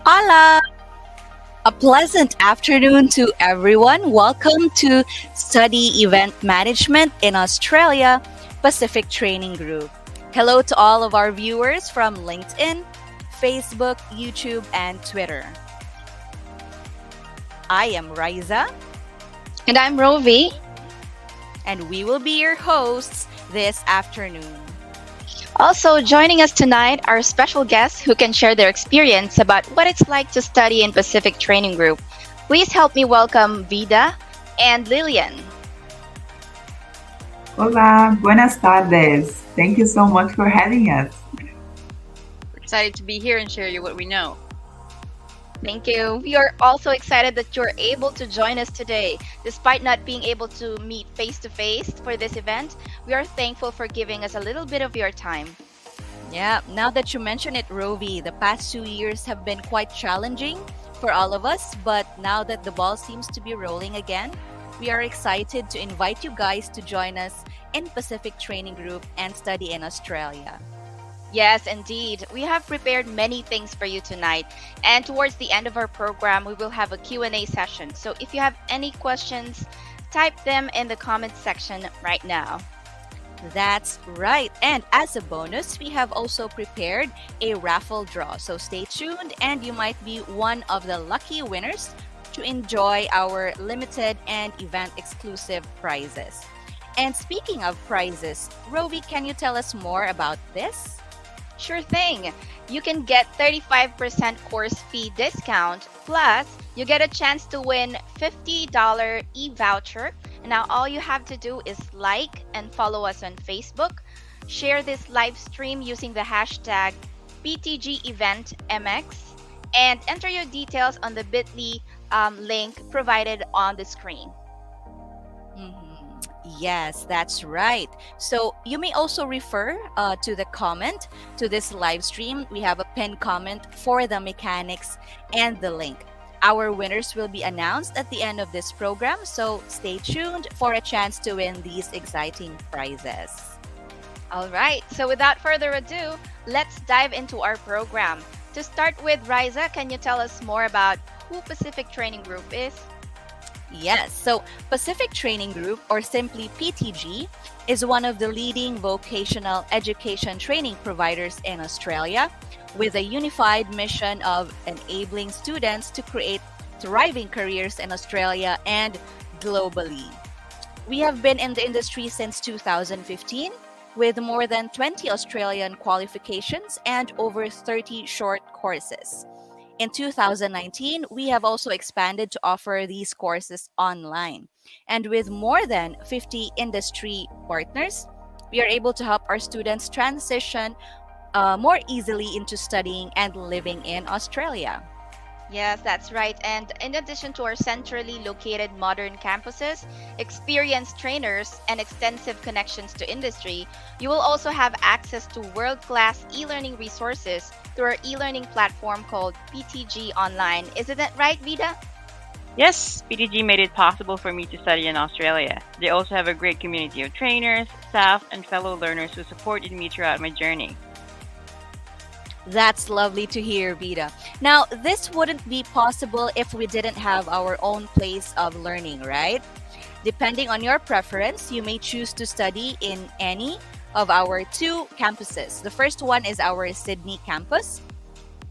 Hola! A pleasant afternoon to everyone. Welcome to Study Event Management in Australia Pacific Training Group. Hello to all of our viewers from LinkedIn, Facebook, YouTube, and Twitter. I am Riza, And I'm Rovi. and we will be your hosts this afternoon. Also joining us tonight are special guests who can share their experience about what it's like to study in Pacific Training Group. Please help me welcome Vida and Lillian. Hola, buenas tardes. Thank you so much for having us. We're excited to be here and share you what we know. Thank you. We are also excited that you're able to join us today. Despite not being able to meet face to face for this event, we are thankful for giving us a little bit of your time. Yeah, now that you mention it, Rovi, the past 2 years have been quite challenging for all of us, but now that the ball seems to be rolling again, we are excited to invite you guys to join us in Pacific Training Group and study in Australia. Yes, indeed. We have prepared many things for you tonight. And towards the end of our program, we will have a Q&A session. So if you have any questions, type them in the comments section right now. That's right. And as a bonus, we have also prepared a raffle draw. So stay tuned and you might be one of the lucky winners to enjoy our limited and event exclusive prizes. And speaking of prizes, Rovi, can you tell us more about this? Sure thing. You can get 35% course fee discount, plus you get a chance to win $50 e-voucher. And now all you have to do is like and follow us on Facebook, share this live stream using the hashtag PTGEventMX, and enter your details on the bit.ly link provided on the screen. Mhm. Yes, that's right. So you may also refer to the comment to this live stream. We have a pinned comment for the mechanics and the link. Our winners will be announced at the end of this program, so stay tuned for a chance to win these exciting prizes. All right, so without further ado, let's dive into our program. To start with, Riza, can you tell us more about who Pacific Training Group is? Yes, so Pacific Training Group, or simply PTG, is one of the leading vocational education training providers in Australia with a unified mission of enabling students to create thriving careers in Australia and globally. We have been in the industry since 2015 with more than 20 Australian qualifications and over 30 short courses. In 2019, we have also expanded to offer these courses online. And with more than 50 industry partners, we are able to help our students transition more easily into studying and living in Australia. Yes, that's right. And in addition to our centrally located modern campuses, experienced trainers, and extensive connections to industry, you will also have access to world class e learning resources through our e learning platform called PTG Online. Isn't that right, Vida? Yes, PTG made it possible for me to study in Australia. They also have a great community of trainers, staff, and fellow learners who supported me throughout my journey. That's lovely to hear, Vida. Now, this wouldn't be possible if we didn't have our own place of learning, right? Depending on your preference, you may choose to study in any of our two campuses. The first one is our Sydney campus,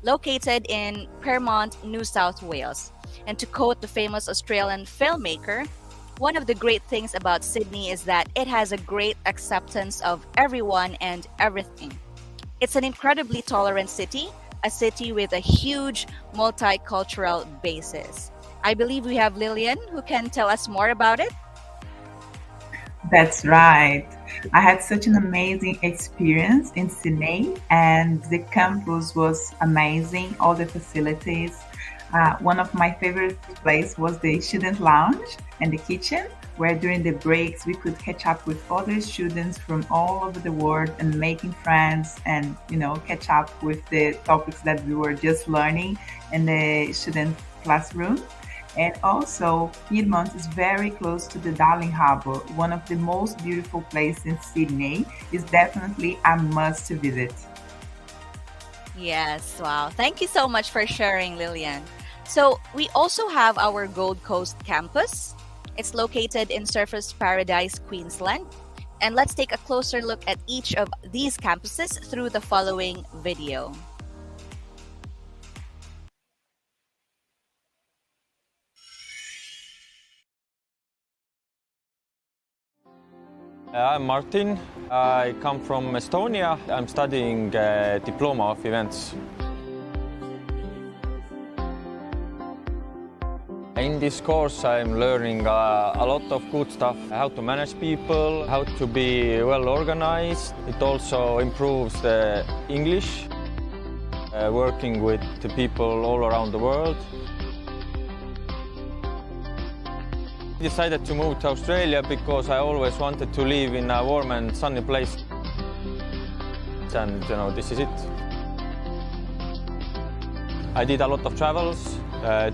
located in Pyrmont, New South Wales. And to quote the famous Australian filmmaker, one of the great things about Sydney is that it has a great acceptance of everyone and everything. It's an incredibly tolerant city, a city with a huge multicultural basis. I believe we have Lillian who can tell us more about it. That's right. I had such an amazing experience in Sydney, and the campus was amazing, all the facilities. One of my favorite places was the student lounge and the kitchen, where during the breaks we could catch up with other students from all over the world and making friends and catch up with the topics that we were just learning in the student classroom. And also, Piedmont is very close to the Darling Harbour, one of the most beautiful places in Sydney. Is definitely a must to visit. Yes, wow. Thank you so much for sharing, Lillian. So, we also have our Gold Coast campus. It's located in Surfers Paradise, Queensland. And let's take a closer look at each of these campuses through the following video. I'm Martin. I come from Estonia. I'm studying Diploma of Events. In this course, I'm learning a lot of good stuff, how to manage people, how to be well organized. It also improves the English, working with the people all around the world. I decided to move to Australia because I always wanted to live in a warm and sunny place. And this is it. I did a lot of travels,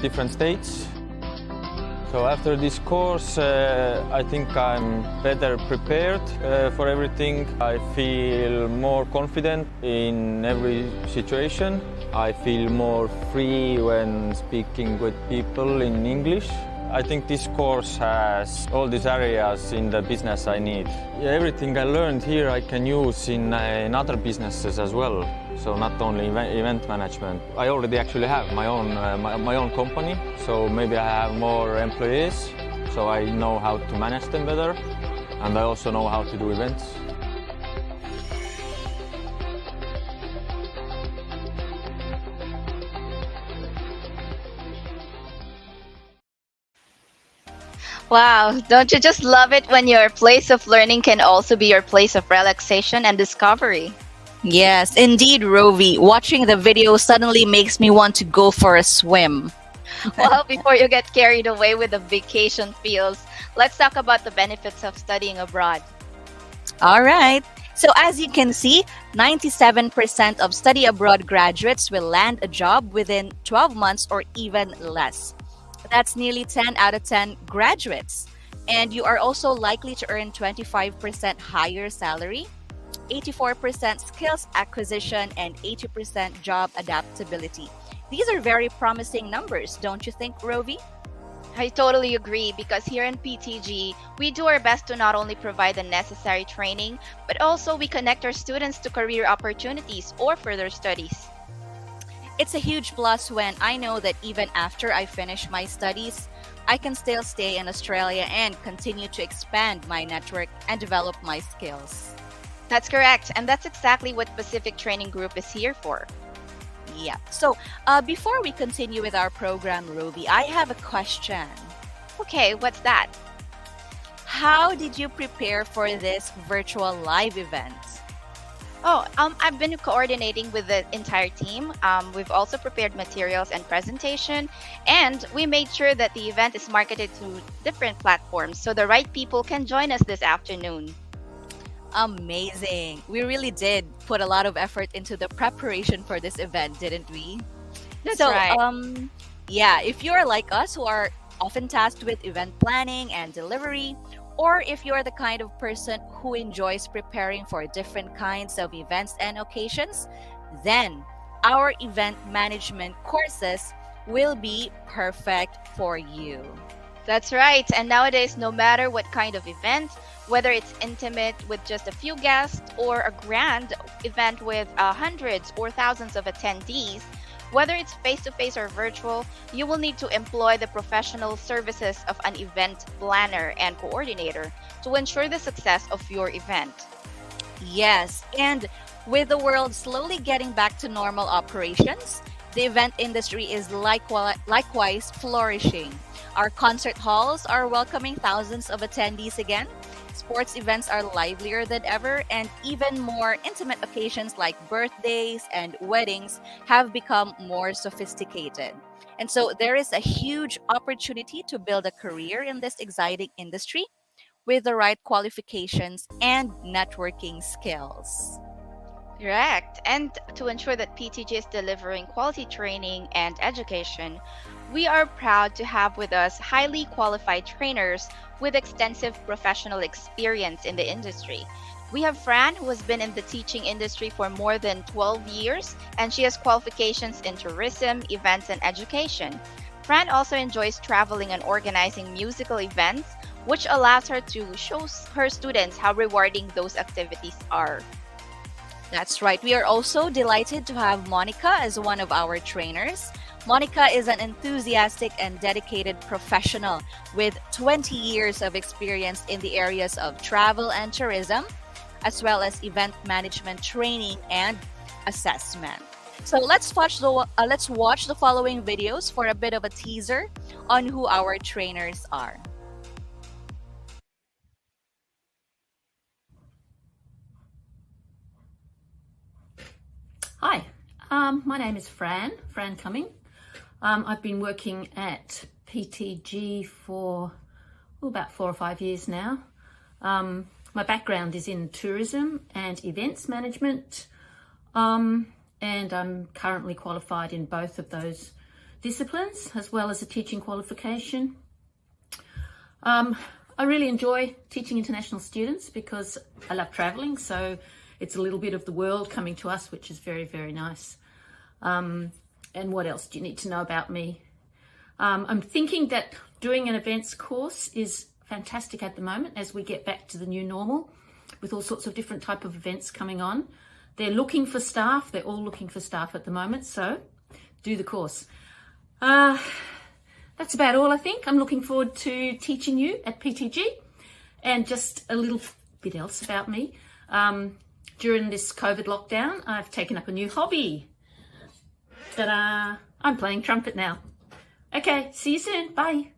different states. So after this course, I think I'm better prepared for everything. I feel more confident in every situation. I feel more free when speaking with people in English. I think this course has all these areas in the business I need. Everything I learned here I can use in other businesses as well. So not only event management. I already actually have my own company, so maybe I have more employees, so I know how to manage them better, and I also know how to do events. Wow, don't you just love it when your place of learning can also be your place of relaxation and discovery? Yes, indeed, Rovi. Watching the video suddenly makes me want to go for a swim. Well, before you get carried away with the vacation feels, let's talk about the benefits of studying abroad. All right. So as you can see, 97% of study abroad graduates will land a job within 12 months or even less. That's nearly 10 out of 10 graduates. And you are also likely to earn 25% higher salary, 84% skills acquisition, and 80% job adaptability. These are very promising numbers, don't you think, Rovi? I totally agree because here in PTG, we do our best to not only provide the necessary training, but also we connect our students to career opportunities or further studies. It's a huge plus when I know that even after I finish my studies, I can still stay in Australia and continue to expand my network and develop my skills. That's correct, and that's exactly what Pacific Training Group is here for. Yeah. So, before we continue with our program, Ruby, I have a question. Okay, what's that? How did you prepare for this virtual live event? I've been coordinating with the entire team. We've also prepared materials and presentation, and we made sure that the event is marketed to different platforms so the right people can join us this afternoon. Amazing. We really did put a lot of effort into the preparation for this event, didn't we? That's So, right. yeah, if you're like us who are often tasked with event planning and delivery, or if you're the kind of person who enjoys preparing for different kinds of events and occasions, then our event management courses will be perfect for you. That's right. And nowadays, no matter what kind of event, whether it's intimate with just a few guests or a grand event with hundreds or thousands of attendees, whether it's face-to-face or virtual, you will need to employ the professional services of an event planner and coordinator to ensure the success of your event. Yes, and with the world slowly getting back to normal operations, the event industry is likewise flourishing. Our concert halls are welcoming thousands of attendees again. Sports events are livelier than ever, and even more intimate occasions like birthdays and weddings have become more sophisticated. And so there is a huge opportunity to build a career in this exciting industry with the right qualifications and networking skills. Correct. And to ensure that PTG is delivering quality training and education, we are proud to have with us highly qualified trainers with extensive professional experience in the industry. We have Fran, who has been in the teaching industry for more than 12 years, and she has qualifications in tourism, events, and education. Fran also enjoys traveling and organizing musical events, which allows her to show her students how rewarding those activities are. That's right. We are also delighted to have Monica as one of our trainers. Monica is an enthusiastic and dedicated professional with 20 years of experience in the areas of travel and tourism, as well as event management training and assessment. So let's watch the following videos for a bit of a teaser on who our trainers are. Hi, my name is Fran Cumming. I've been working at PTG for about 4 or 5 years now. My background is in tourism and events management, and I'm currently qualified in both of those disciplines, as well as a teaching qualification. I really enjoy teaching international students because I love traveling, so it's a little bit of the world coming to us, which is very, very nice. And what else do you need to know about me? I'm thinking that doing an events course is fantastic at the moment as we get back to the new normal with all sorts of different type of events coming on. They're looking for staff. They're all looking for staff at the moment, so do the course. That's about all, I think. I'm looking forward to teaching you at PTG. And just a little bit else about me. During this COVID lockdown, I've taken up a new hobby. Ta-da! I'm playing trumpet now. Okay, see you soon. Bye.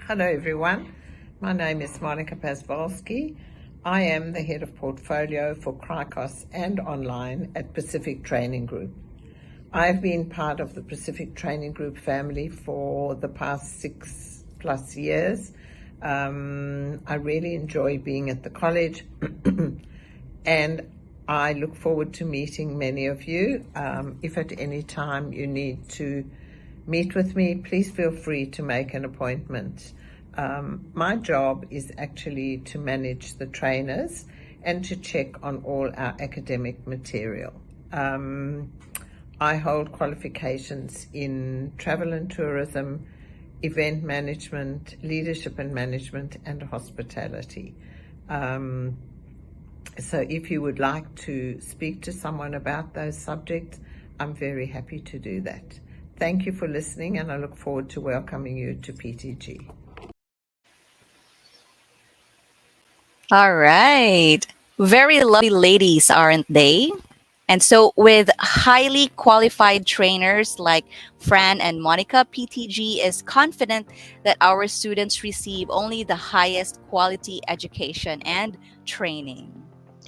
Hello everyone, my name is Monica Pazwalski. I am the head of portfolio for Cricos and online at Pacific Training Group. I've been part of the Pacific Training Group family for the past 6+ years. I really enjoy being at the college and I look forward to meeting many of you. If at any time you need to meet with me, please feel free to make an appointment. My job is actually to manage the trainers and to check on all our academic material. I hold qualifications in travel and tourism, event management, leadership and management, and hospitality. So if you would like to speak to someone about those subjects, I'm very happy to do that. Thank you for listening, and I look forward to welcoming you to PTG. All right. Very lovely ladies, aren't they? And so, with highly qualified trainers like Fran and Monica, PTG is confident that our students receive only the highest quality education and training.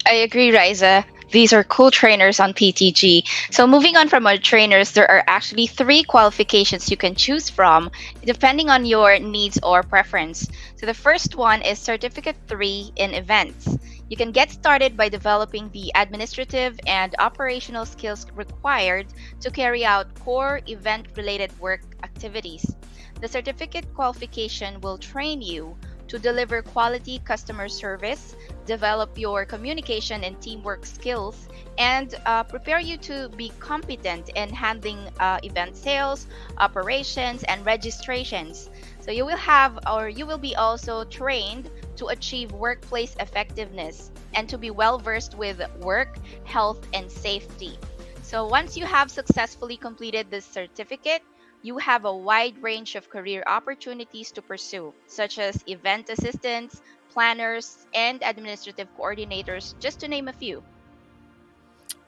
I agree, Riza. These are cool trainers on PTG. So, moving on from our trainers, there are actually 3 qualifications you can choose from depending on your needs or preference. So, the first one is Certificate 3 in Events. You can get started by developing the administrative and operational skills required to carry out core event related work activities. The certificate qualification will train you to deliver quality customer service, develop your communication and teamwork skills, and prepare you to be competent in handling event sales, operations, and registrations. So you will be also trained to achieve workplace effectiveness and to be well versed with work, health, and safety. So once you have successfully completed this certificate, you have a wide range of career opportunities to pursue, such as event assistants, planners, and administrative coordinators, just to name a few.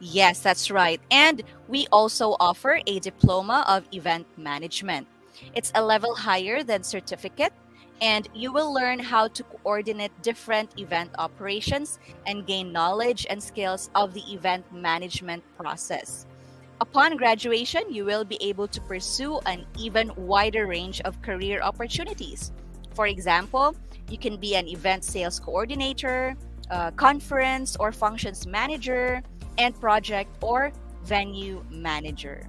Yes, that's right. And we also offer a diploma of event management. It's a level higher than certificate, and you will learn how to coordinate different event operations and gain knowledge and skills of the event management process. Upon graduation, you will be able to pursue an even wider range of career opportunities. For example, you can be an event sales coordinator, conference or functions manager, and project or venue manager.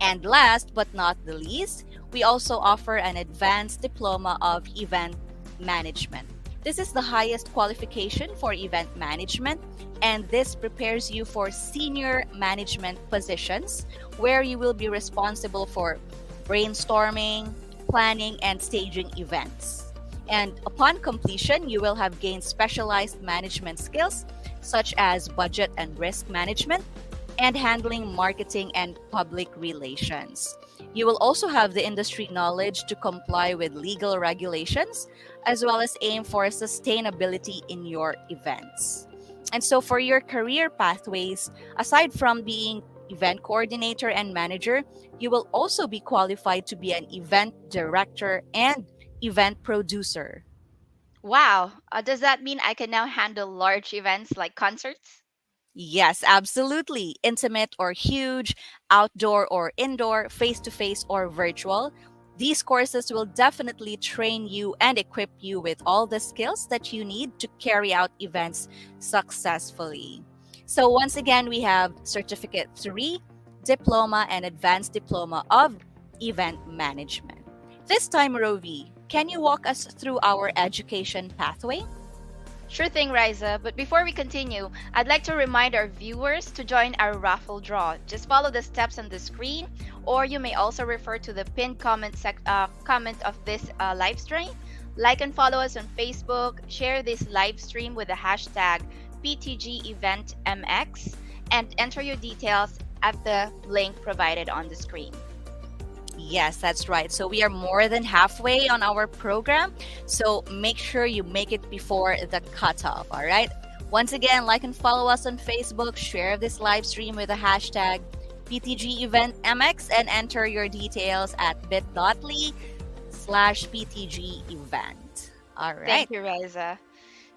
And last but not the least, we also offer an advanced diploma of event management. This is the highest qualification for event management, and this prepares you for senior management positions where you will be responsible for brainstorming, planning, and staging events. And upon completion, you will have gained specialized management skills such as budget and risk management and handling marketing and public relations. You will also have the industry knowledge to comply with legal regulations as well as aim for sustainability in your events. And so, for your career pathways, aside from being event coordinator and manager, you will also be qualified to be an event director and event producer. Wow, does that mean I can now handle large events like concerts? Yes, absolutely. Intimate or huge, outdoor or indoor, face to face or virtual. These courses will definitely train you and equip you with all the skills that you need to carry out events successfully. So, once again, we have Certificate 3, Diploma, and Advanced Diploma of Event Management. This time, Rovi, can you walk us through our education pathway? Sure thing, Riza. But before we continue, I'd like to remind our viewers to join our raffle draw. Just follow the steps on the screen, or you may also refer to the pinned comment of this live stream. Like and follow us on Facebook. Share this live stream with the hashtag PTGEventMX and enter your details at the link provided on the screen. Yes, that's right. So we are more than halfway on our program. So make sure you make it before the cutoff. All right. Once again, like and follow us on Facebook. Share this live stream with the hashtag PTGEventMX and enter your details at bit.ly/PTGEvent. All right. Thank you, Riza.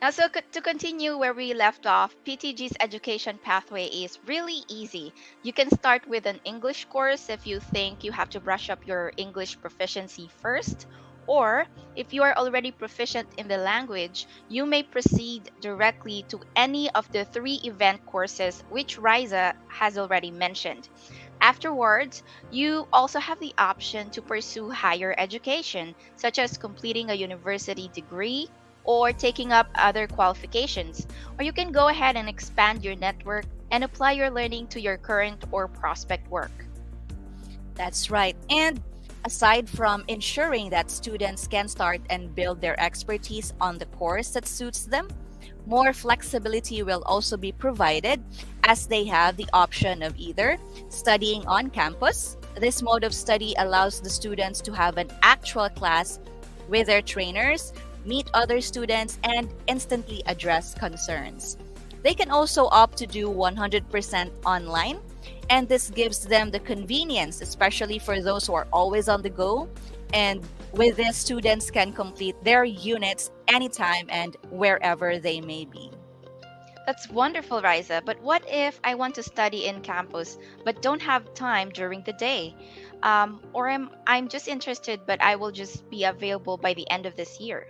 Now, so to continue where we left off, PTG's education pathway is really easy. You can start with an English course if you think you have to brush up your English proficiency first, or if you are already proficient in the language, you may proceed directly to any of the 3 event courses which Riza has already mentioned. Afterwards, you also have the option to pursue higher education, such as completing a university degree or taking up other qualifications. Or you can go ahead and expand your network and apply your learning to your current or prospect work. That's right. And aside from ensuring that students can start and build their expertise on the course that suits them, more flexibility will also be provided as they have the option of either studying on campus. This mode of study allows the students to have an actual class with their trainers, meet other students, and instantly address concerns. They can also opt to do 100% online, and this gives them the convenience, especially for those who are always on the go. And with this, students can complete their units anytime and wherever they may be. That's wonderful, Riza. But what if I want to study in campus but don't have time during the day? I'm just interested, but I will just be available by the end of this year.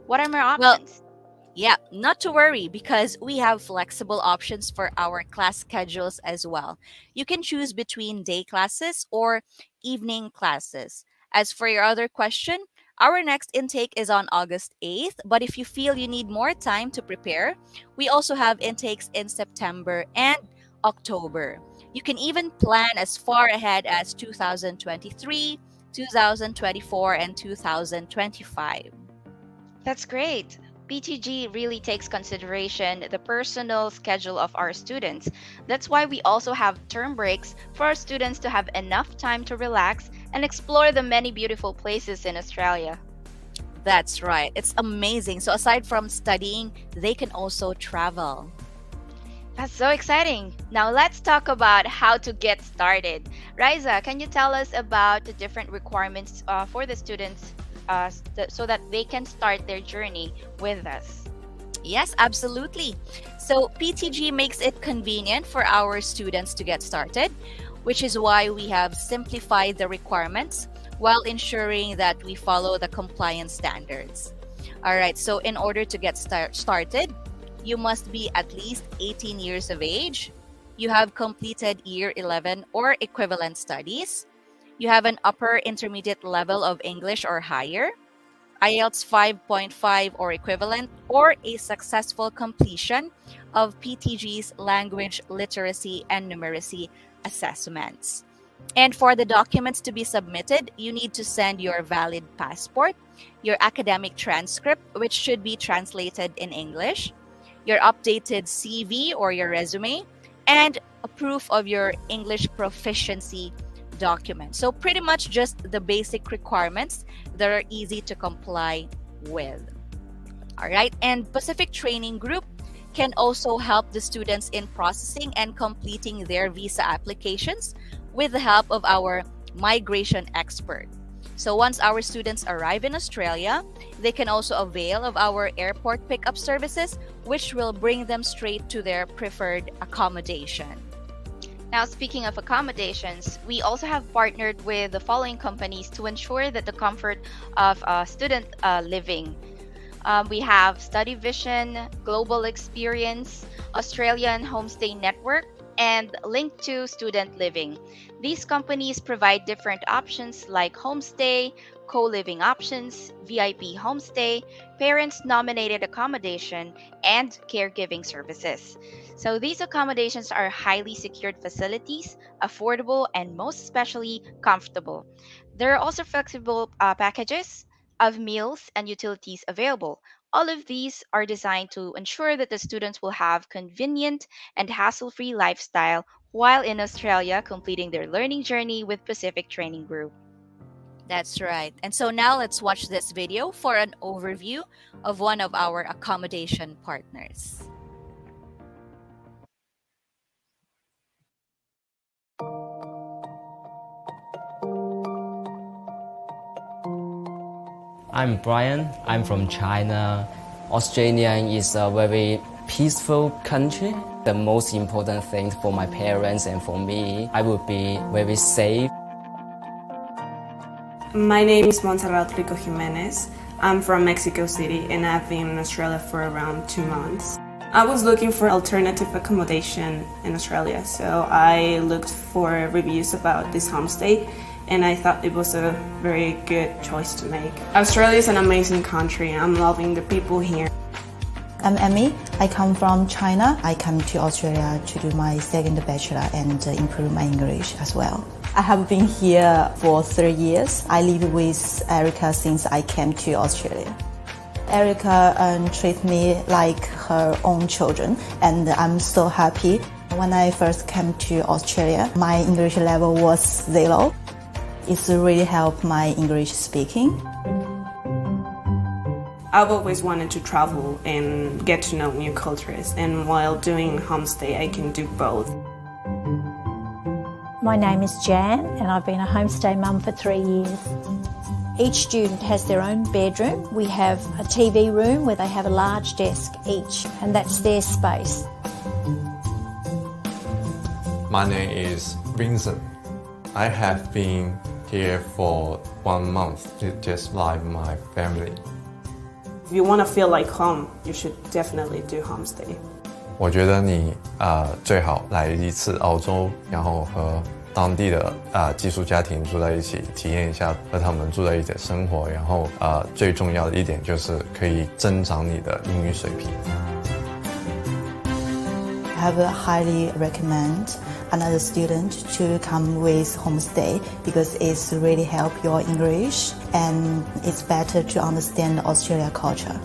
What are my Well, options? yeah, not to worry because we have flexible options for our class schedules as well. You can choose between day classes or evening classes. As for your other question, our next intake is on August 8th, but if you feel you need more time to prepare, we also have intakes in September and October. You can even plan as far ahead as 2023, 2024, and 2025. That's great. BTG really takes consideration the personal schedule of our students. That's why we also have term breaks for our students to have enough time to relax and explore the many beautiful places in Australia. That's right. It's amazing. So aside from studying, they can also travel. That's so exciting. Now let's talk about how to get started. Riza, can you tell us about the different requirements for the students so that they can start their journey with us? Yes, absolutely. So PTG makes it convenient for our students to get started, which is why we have simplified the requirements while ensuring that we follow the compliance standards. All right, so in order to get started, you must be at least 18 years of age. You have completed year 11 or equivalent studies. You have an upper intermediate level of English or higher, IELTS 5.5 or equivalent, or a successful completion of PTG's language literacy and numeracy assessments. And for the documents to be submitted, you need to send your valid passport, your academic transcript, which should be translated in English, your updated CV or your resume, and a proof of your English proficiency document. So pretty much just the basic requirements that are easy to comply with. All right, and Pacific Training Group can also help the students in processing and completing their visa applications with the help of our migration expert. So once our students arrive in Australia, they can also avail of our airport pickup services, which will bring them straight to their preferred accommodation. Now, speaking of accommodations, we also have partnered with the following companies to ensure that the comfort of student living. We have Study Vision, Global Experience, Australian Homestay Network, and Link to Student Living. These companies provide different options like homestay, co-living options, VIP homestay, parents-nominated accommodation, and caregiving services. So these accommodations are highly secured facilities, affordable, and most especially comfortable. There are also flexible packages of meals and utilities available. All of these are designed to ensure that the students will have convenient and hassle-free lifestyle while in Australia completing their learning journey with Pacific Training Group. That's right. And so now let's watch this video for an overview of one of our accommodation partners. I'm Brian. I'm from China. Australia is a very peaceful country. The most important thing for my parents and for me, I would be very safe. My name is Montserrat Rico Jimenez. I'm from Mexico City and I've been in Australia for around 2 months. I was looking for alternative accommodation in Australia, so I looked for reviews about this homestay and I thought it was a very good choice to make. Australia is an amazing country. I'm loving the people here. I'm Emmy. I come from China. I come to Australia to do my second bachelor and improve my English as well. I have been here for 3 years. I live with Erica since I came to Australia. Erica treats me like her own children, and I'm so happy. When I first came to Australia, my English level was 0. It's really helped my English speaking. I've always wanted to travel and get to know new cultures, and while doing homestay, I can do both. My name is Jan, and I've been a homestay mum for 3 years. Each student has their own bedroom. We have a TV room where they have a large desk each, and that's their space. My name is Vincent. I have been here for 1 month, just like my family. If you want to feel like home, you should definitely do homestay. 我觉得你最好来一次澳洲，然后和当地的寄宿家庭住在一起，体验一下和他们住在一起的生活。然后最重要的一点就是可以增长你的英语水平。I have highly recommend another student to come with homestay because it's really help your English and it's better to understand Australia culture.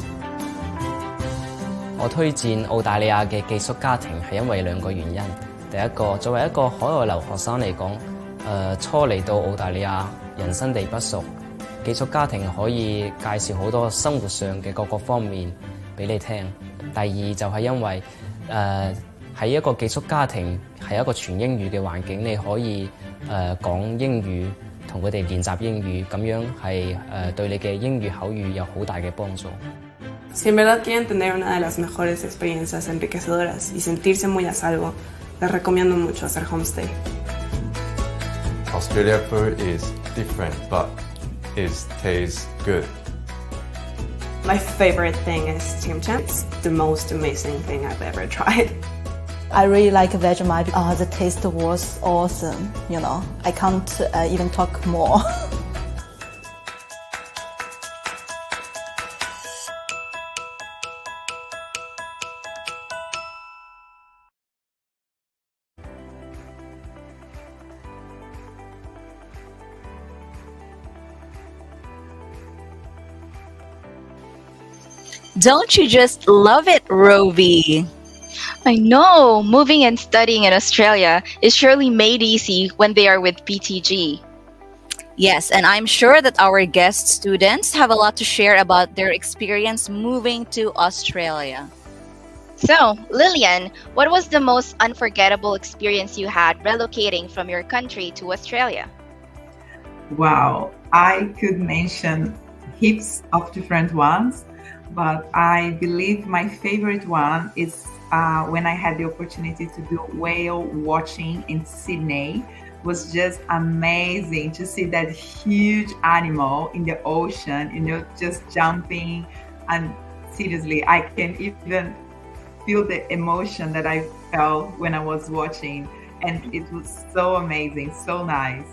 我推薦澳大利亞嘅寄宿家庭係因為2個原因。第一個，作為一個海外留學生嚟講，初嚟到澳大利亞，人生地不熟，寄宿家庭可以介紹好多生活上嘅各個方面俾你聽。第二就係因為喺一個寄宿家庭係一個全英語嘅環境，你可以講英語，同佢哋練習英語，咁樣係對你嘅英語口語有好大嘅幫助。Si en verdad quieren tener una de las mejores experiencias enriquecedoras y sentirse muy a salvo, les recomiendo mucho hacer homestay. Australia food is different, but it tastes good. My favorite thing is Tim Tam. It's the most amazing thing I've ever tried. I really like Vegemite. The taste was awesome, you know. I can't even talk more. Don't you just love it, Rovi? I know! Moving and studying in Australia is surely made easy when they are with PTG. Yes, and I'm sure that our guest students have a lot to share about their experience moving to Australia. So, Lillian, what was the most unforgettable experience you had relocating from your country to Australia? Wow, I could mention heaps of different ones, but I believe my favorite one is when I had the opportunity to do whale watching in Sydney. It was just amazing to see that huge animal in the ocean, you know, just jumping. And seriously, I can even feel the emotion that I felt when I was watching. And it was so amazing, so nice.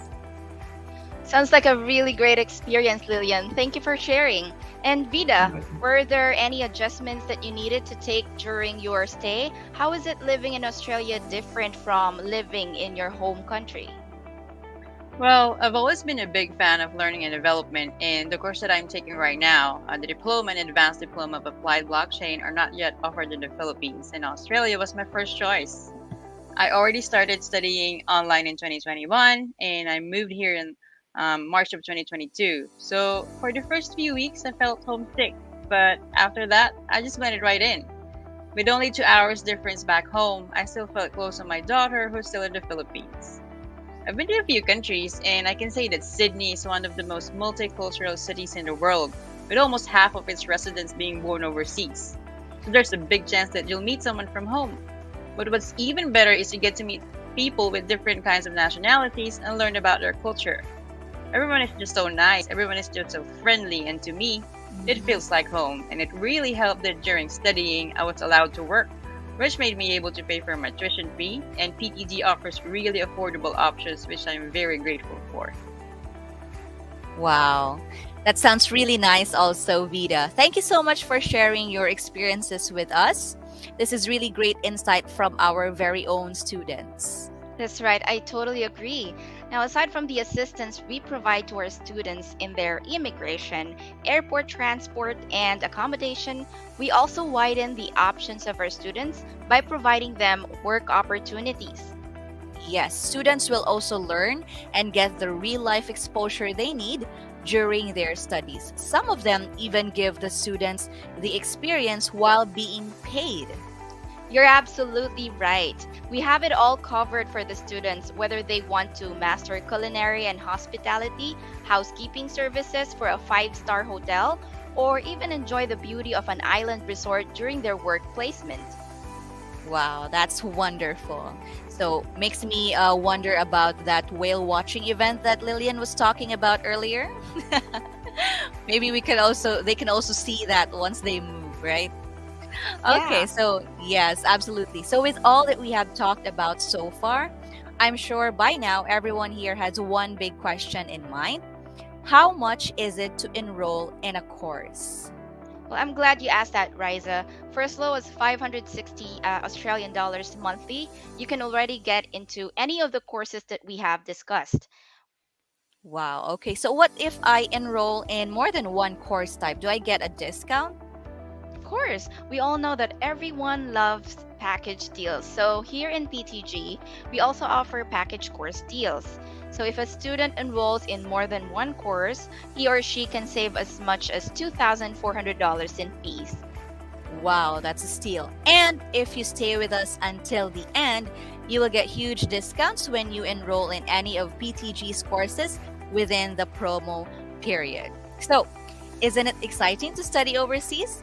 Sounds like a really great experience, Lillian. Thank you for sharing. And Vida, were there any adjustments that you needed to take during your stay? How is it living in Australia different from living in your home country? Well, I've always been a big fan of learning and development, and the course that I'm taking right now, the Diploma and Advanced Diploma of Applied Blockchain, are not yet offered in the Philippines, and Australia was my first choice. I already started studying online in 2021, and I moved here in March of 2022. So for the first few weeks, I felt homesick, but after that, I just blended right in. With only 2 hours difference back home, I still felt close to my daughter who's still in the Philippines. I've been to a few countries, and I can say that Sydney is one of the most multicultural cities in the world, with almost half of its residents being born overseas. So there's a big chance that you'll meet someone from home. But what's even better is you get to meet people with different kinds of nationalities and learn about their culture. Everyone is just so nice, everyone is just so friendly, and to me, it feels like home. And it really helped that during studying, I was allowed to work, which made me able to pay for my tuition fee, and PTG offers really affordable options, which I'm very grateful for. Wow. That sounds really nice also, Vida. Thank you so much for sharing your experiences with us. This is really great insight from our very own students. That's right, I totally agree. Now, aside from the assistance we provide to our students in their immigration, airport transport, and accommodation, we also widen the options of our students by providing them work opportunities. Yes, students will also learn and get the real life exposure they need during their studies. Some of them even give the students the experience while being paid. You're absolutely right. We have it all covered for the students, whether they want to master culinary and hospitality, housekeeping services for a five-star hotel, or even enjoy the beauty of an island resort during their work placement. Wow, that's wonderful. So makes me wonder about that whale watching event that Lillian was talking about earlier. Maybe they can also see that once they move, right? Okay, Yeah. so yes, absolutely. So with all that we have talked about so far, I'm sure by now everyone here has one big question in mind. How much is it to enroll in a course? Well, I'm glad you asked that, Riza. For as low as 560 Australian dollars monthly, you can already get into any of the courses that we have discussed. Wow, okay. So what if I enroll in more than one course type? Do I get a discount? Of course, we all know that everyone loves package deals. So here in PTG, we also offer package course deals. So if a student enrolls in more than one course, he or she can save as much as $2,400 in fees. Wow, that's a steal. And if you stay with us until the end, you will get huge discounts when you enroll in any of PTG's courses within the promo period. So, isn't it exciting to study overseas?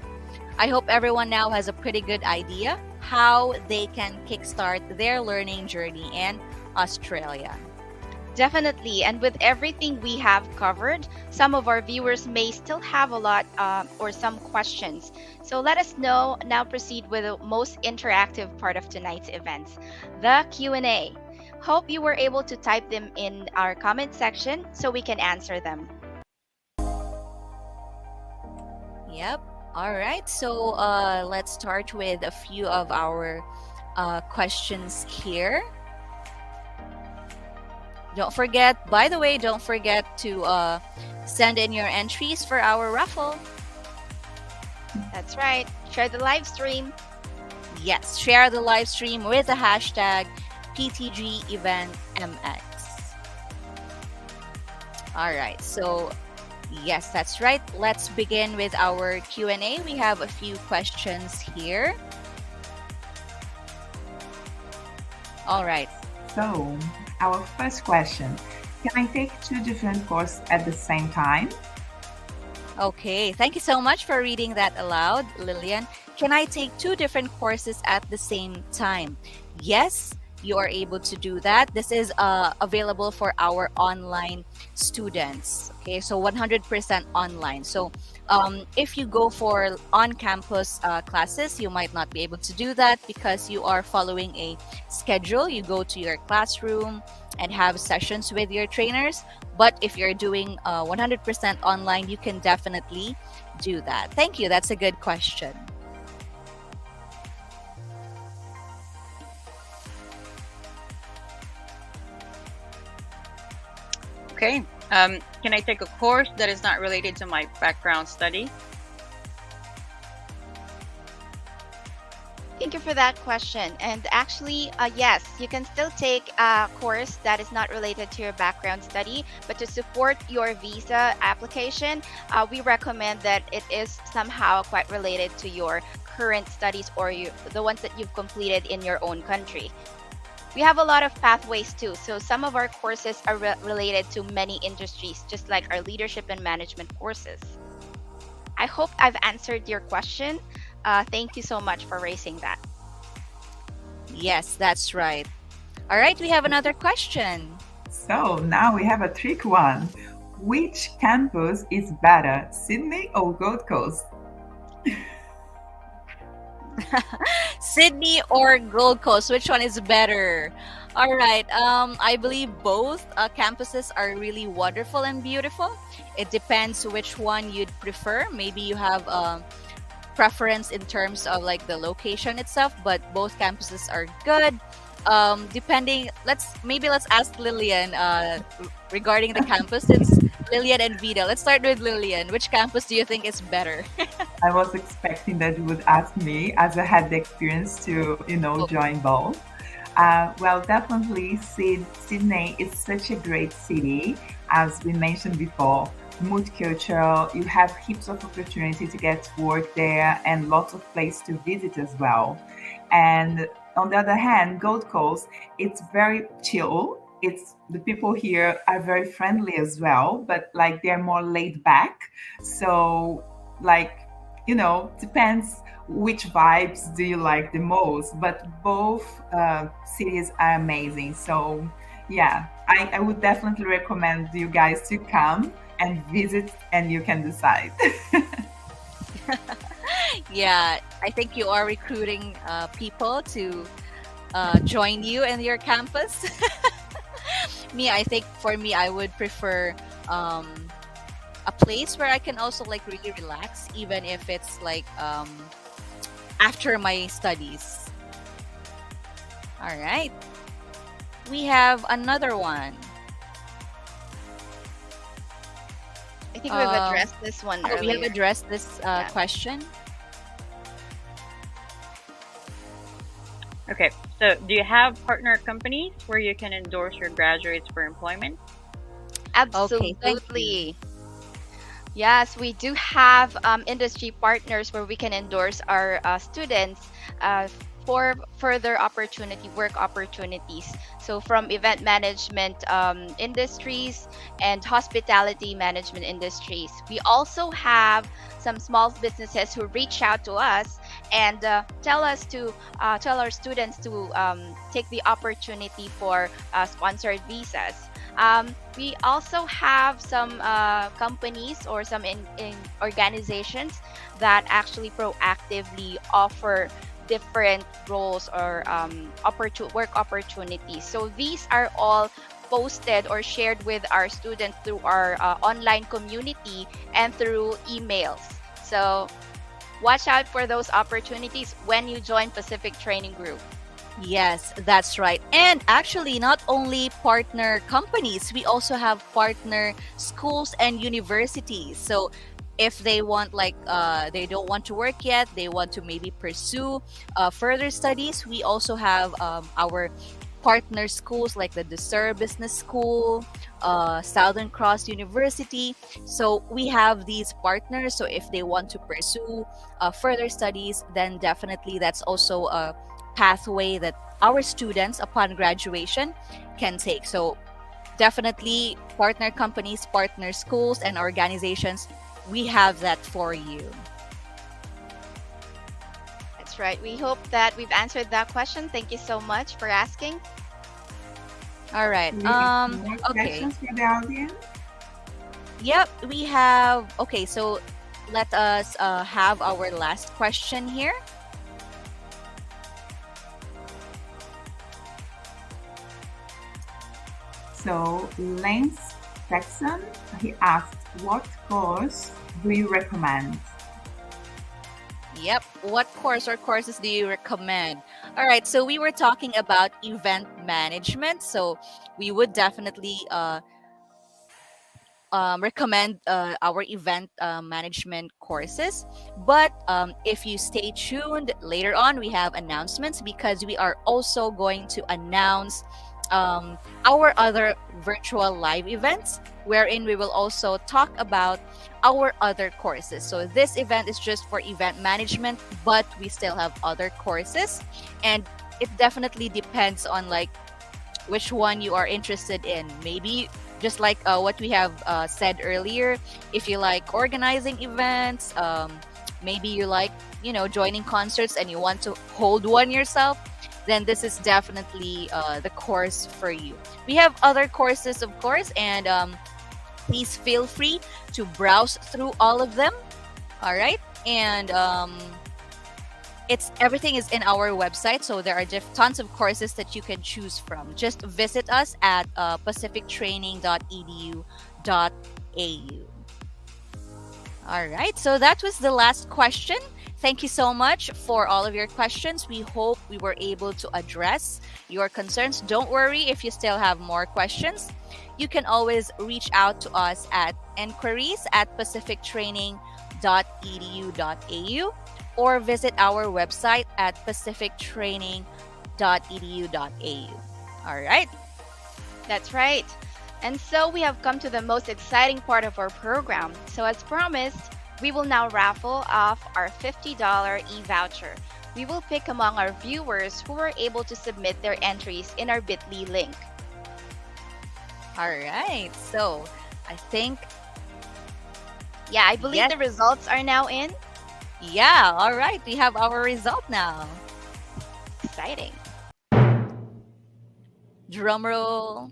I hope everyone now has a pretty good idea how they can kickstart their learning journey in Australia. Definitely. And with everything we have covered, some of our viewers may still have a lot or some questions. So let us know. Now proceed with the most interactive part of tonight's events, the Q&A. Hope you were able to type them in our comment section so we can answer them. Yep. All right. So let's start with a few of our questions here. By the way, don't forget to send in your entries for our raffle. That's right. Share the live stream. Yes, share the live stream with the hashtag PTGEventMX. All right, so yes, that's right. Let's begin with our Q&A. We have a few questions here. All right. So, our first question, can I take two different courses at the same time? Okay, thank you so much for reading that aloud, Lillian. Can I take two different courses at the same time? Yes, you are able to do that. This is available for our online students. Okay, so 100% online. So if you go for on-campus classes, you might not be able to do that because you are following a schedule. You go to your classroom and have sessions with your trainers. But if you're doing 100% online, you can definitely do that. Thank you. That's a good question. Okay. Can I take a course that is not related to my background study? Thank you for that question. And actually, yes, you can still take a course that is not related to your background study, but to support your visa application, we recommend that it is somehow quite related to your current studies or the ones that you've completed in your own country. We have a lot of pathways too. So some of our courses are related to many industries, just like our leadership and management courses. I hope I've answered your question. Thank you so much for raising that. Yes, that's right. All right, we have another question. So now we have a trick one. Which campus is better, Sydney or Gold Coast? Sydney or Gold Coast? Which one is better? All right. I believe both campuses are really wonderful and beautiful. It depends which one you'd prefer. Maybe you have preference in terms of like the location itself, but both campuses are good. Depending, let's ask Lillian regarding the campus. It's Lillian and Vida. Let's start with Lillian. Which campus do you think is better? I was expecting that you would ask me, as I had the experience to, join both. Well, definitely Sydney is such a great city, as we mentioned before. Multicultural, you have heaps of opportunity to get work there and lots of places to visit as well. And on the other hand, Gold Coast, it's very chill. It's the people here are very friendly as well, but like they're more laid back. So like, depends which vibes do you like the most, but both cities are amazing. So yeah, I would definitely recommend you guys to come and visit, and you can decide. Yeah, I think you are recruiting people to join you in your campus. I think for me, I would prefer a place where I can also like really relax, even if it's like after my studies. All right, we have another one. I think we've addressed this one We have earlier. addressed this question. Okay, so do you have partner companies where you can endorse your graduates for employment? Absolutely. Yes, we do have industry partners where we can endorse our students for further work opportunities. So from event management industries and hospitality management industries. We also have some small businesses who reach out to us and tell our students to take the opportunity for sponsored visas. We also have some companies or some in organizations that actually proactively offer different roles or work opportunities. So these are all posted or shared with our students through our online community and through emails. So watch out for those opportunities when you join Pacific Training Group. Yes, that's right. And actually, not only partner companies, we also have partner schools and universities. So if they want they don't want to work yet, they want to maybe pursue further studies, we also have our partner schools like the Desir Business School, Southern Cross University. So we have these partners. So if they want to pursue further studies, then definitely that's also a pathway that our students upon graduation can take. So definitely partner companies, partner schools, and organizations, we have that for you. That's right. We hope that we've answered that question. Thank you so much for asking. All right. More Okay. questions for the audience? Yep, we have. Okay, so let us have our last question here. So Lance Texan, he asked, what course do you recommend? Yep. What course or courses do you recommend? All right. So we were talking about event management. So we would definitely recommend our event management courses. But if you stay tuned later on, we have announcements because we are also going to announce our other virtual live events, wherein we will also talk about our other courses. So this event is just for event management, but we still have other courses, and it definitely depends on like which one you are interested in. Maybe just like what we have said earlier, if you like organizing events, maybe you like joining concerts and you want to hold one yourself, then this is definitely the course for you. We have other courses, of course, and please feel free to browse through all of them. All right, and It's everything is in our website, so there are tons of courses that you can choose from. Just visit us at pacifictraining.edu.au. All right, so that was the last question. Thank you so much for all of your questions. We hope we were able to address your concerns. Don't worry if you still have more questions. You can always reach out to us at enquiries@pacifictraining.edu.au or visit our website at pacifictraining.edu.au. All right. That's right. And so we have come to the most exciting part of our program. So as promised, we will now raffle off our $50 e-voucher. We will pick among our viewers who were able to submit their entries in our bit.ly link. All right. So I think, yeah, I believe the results are now in. Yeah, all right. We have our result now. Exciting. Drum roll.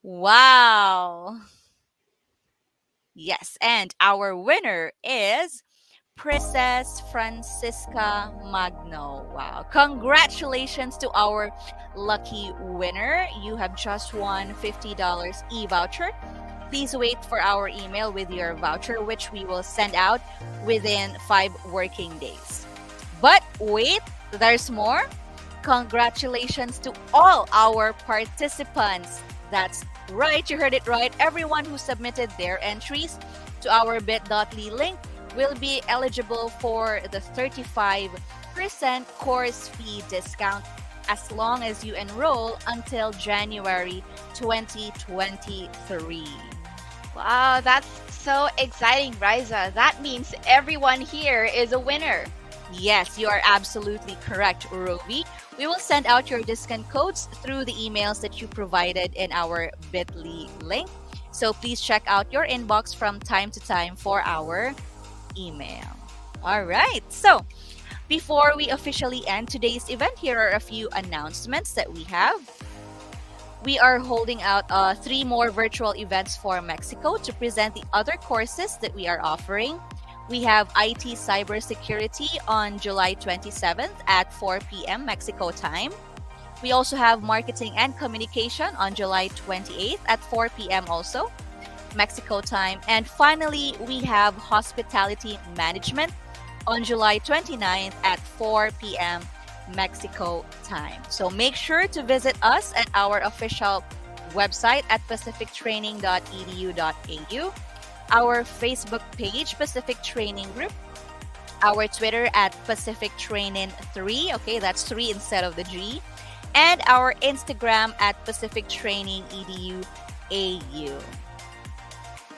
Wow. Yes, and our winner is Princess Francisca Magno. Wow. Congratulations to our lucky winner. You have just won $50 e-voucher. Please wait for our email with your voucher, which we will send out within 5 working days. But wait, there's more. Congratulations to all our participants. That's right, you heard it right. Everyone who submitted their entries to our bit.ly link will be eligible for the 35% course fee discount as long as you enroll until January 2023. Wow, that's so exciting, Riza. That means everyone here is a winner. Yes, you are absolutely correct, Rovi. We will send out your discount codes through the emails that you provided in our bit.ly link. So please check out your inbox from time to time for our email. All right. So before we officially end today's event, here are a few announcements that we have. We are holding out 3 more virtual events for Mexico to present the other courses that we are offering. We have IT Cybersecurity on July 27th at 4 p.m. Mexico time. We also have Marketing and Communication on July 28th at 4 p.m. also, Mexico time. And finally, we have Hospitality Management on July 29th at 4 p.m. Mexico time. So make sure to visit us at our official website at pacifictraining.edu.au, our Facebook page, Pacific Training Group, our Twitter at Pacific Training 3, okay, that's 3 instead of the G, and our Instagram at Pacific Training EDU AU.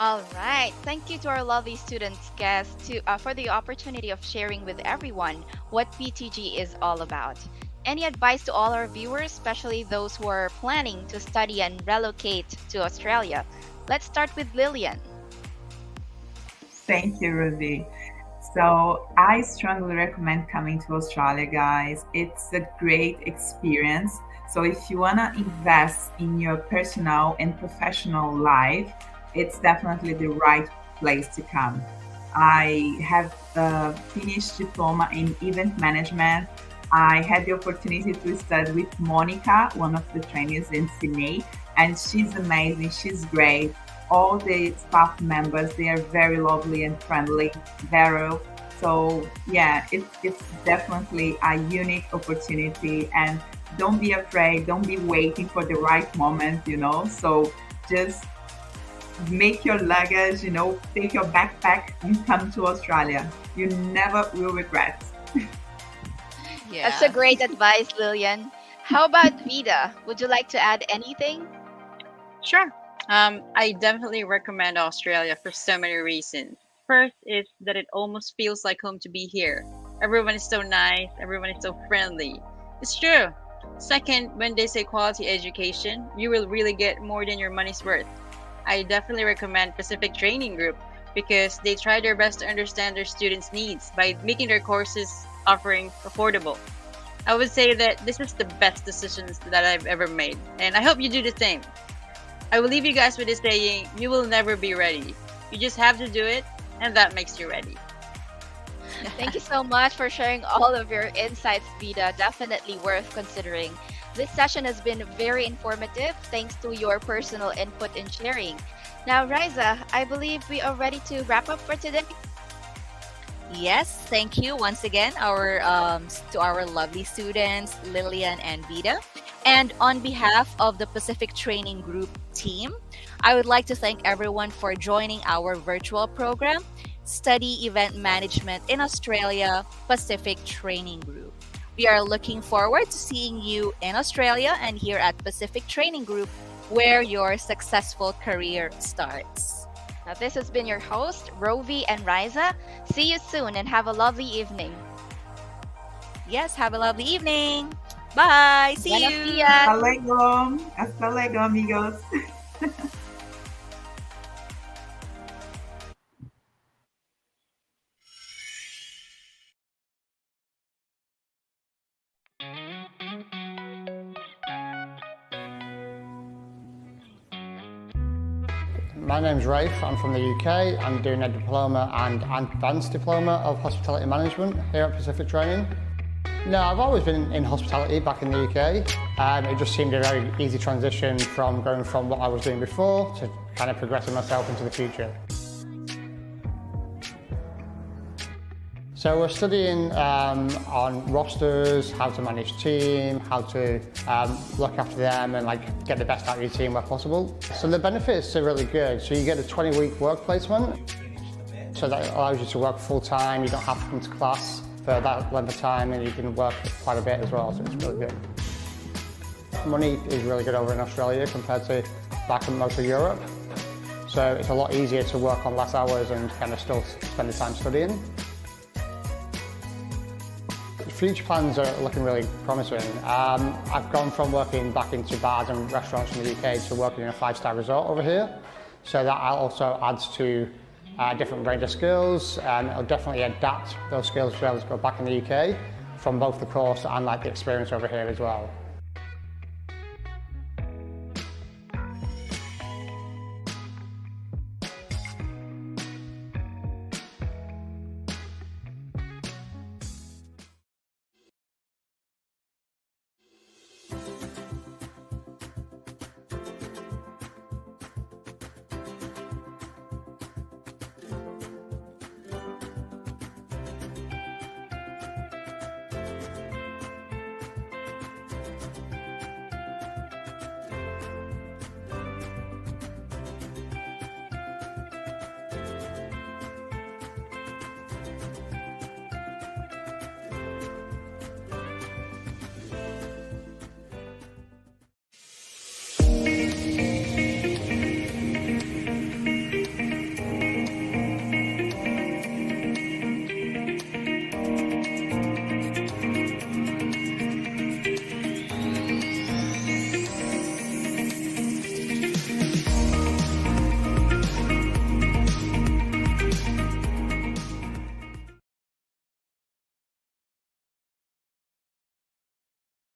All right. Thank you to our lovely students, guests, for the opportunity of sharing with everyone what PTG is all about. Any advice to all our viewers, especially those who are planning to study and relocate to Australia? Let's start with Lillian. Thank you, Ruby. So I strongly recommend coming to Australia, guys. It's a great experience. So if you want to invest in your personal and professional life, it's definitely the right place to come. I have finished diploma in event management. I had the opportunity to study with Monica, one of the trainees in Sydney, and she's amazing. She's great. All the staff members, they are very lovely and friendly, Vero. So yeah, it's definitely a unique opportunity, and don't be afraid. Don't be waiting for the right moment, So just make your luggage, take your backpack and come to Australia. You never will regret. Yeah. That's a great advice, Lillian. How about Vida? Would you like to add anything? Sure. I definitely recommend Australia for so many reasons. First is that it almost feels like home to be here. Everyone is so nice, everyone is so friendly. It's true. Second, when they say quality education, you will really get more than your money's worth. I definitely recommend Pacific Training Group because they try their best to understand their students' needs by making their courses offering affordable. I would say that this is the best decisions that I've ever made, and I hope you do the same. I will leave you guys with this saying, you will never be ready. You just have to do it, and that makes you ready. Thank you so much for sharing all of your insights, Vida. Definitely worth considering. This session has been very informative thanks to your personal input and sharing. Now, Riza, I believe we are ready to wrap up for today. Yes, thank you once again to our lovely students, Lillian and Vida. And on behalf of the Pacific Training Group team, I would like to thank everyone for joining our virtual program, Study Event Management in Australia Pacific Training Group. We are looking forward to seeing you in Australia and here at Pacific Training Group, where your successful career starts. Now, this has been your host, Rovi and Riza. See you soon and have a lovely evening. Yes, have a lovely evening. Bye. See Buenos you. dias. Hasta luego. Hasta luego, amigos. My name's Rafe, I'm from the UK. I'm doing a diploma and advanced diploma of hospitality management here at Pacific Training. No, I've always been in hospitality back in the UK. It just seemed a very easy transition from going from what I was doing before to kind of progressing myself into the future. So we're studying on rosters, how to manage team, how to look after them and get the best out of your team where possible. So the benefits are really good. So you get a 20-week work placement. So that allows you to work full time. You don't have to come to class for that length of time and you can work quite a bit as well. So it's really good. Money is really good over in Australia compared to back in most of Europe. So it's a lot easier to work on less hours and kind of still spend the time studying. Future plans are looking really promising. I've gone from working back into bars and restaurants in the UK to working in a 5-star resort over here. So that also adds to a different range of skills and it'll definitely adapt those skills to be able to go back in the UK from both the course and the experience over here as well.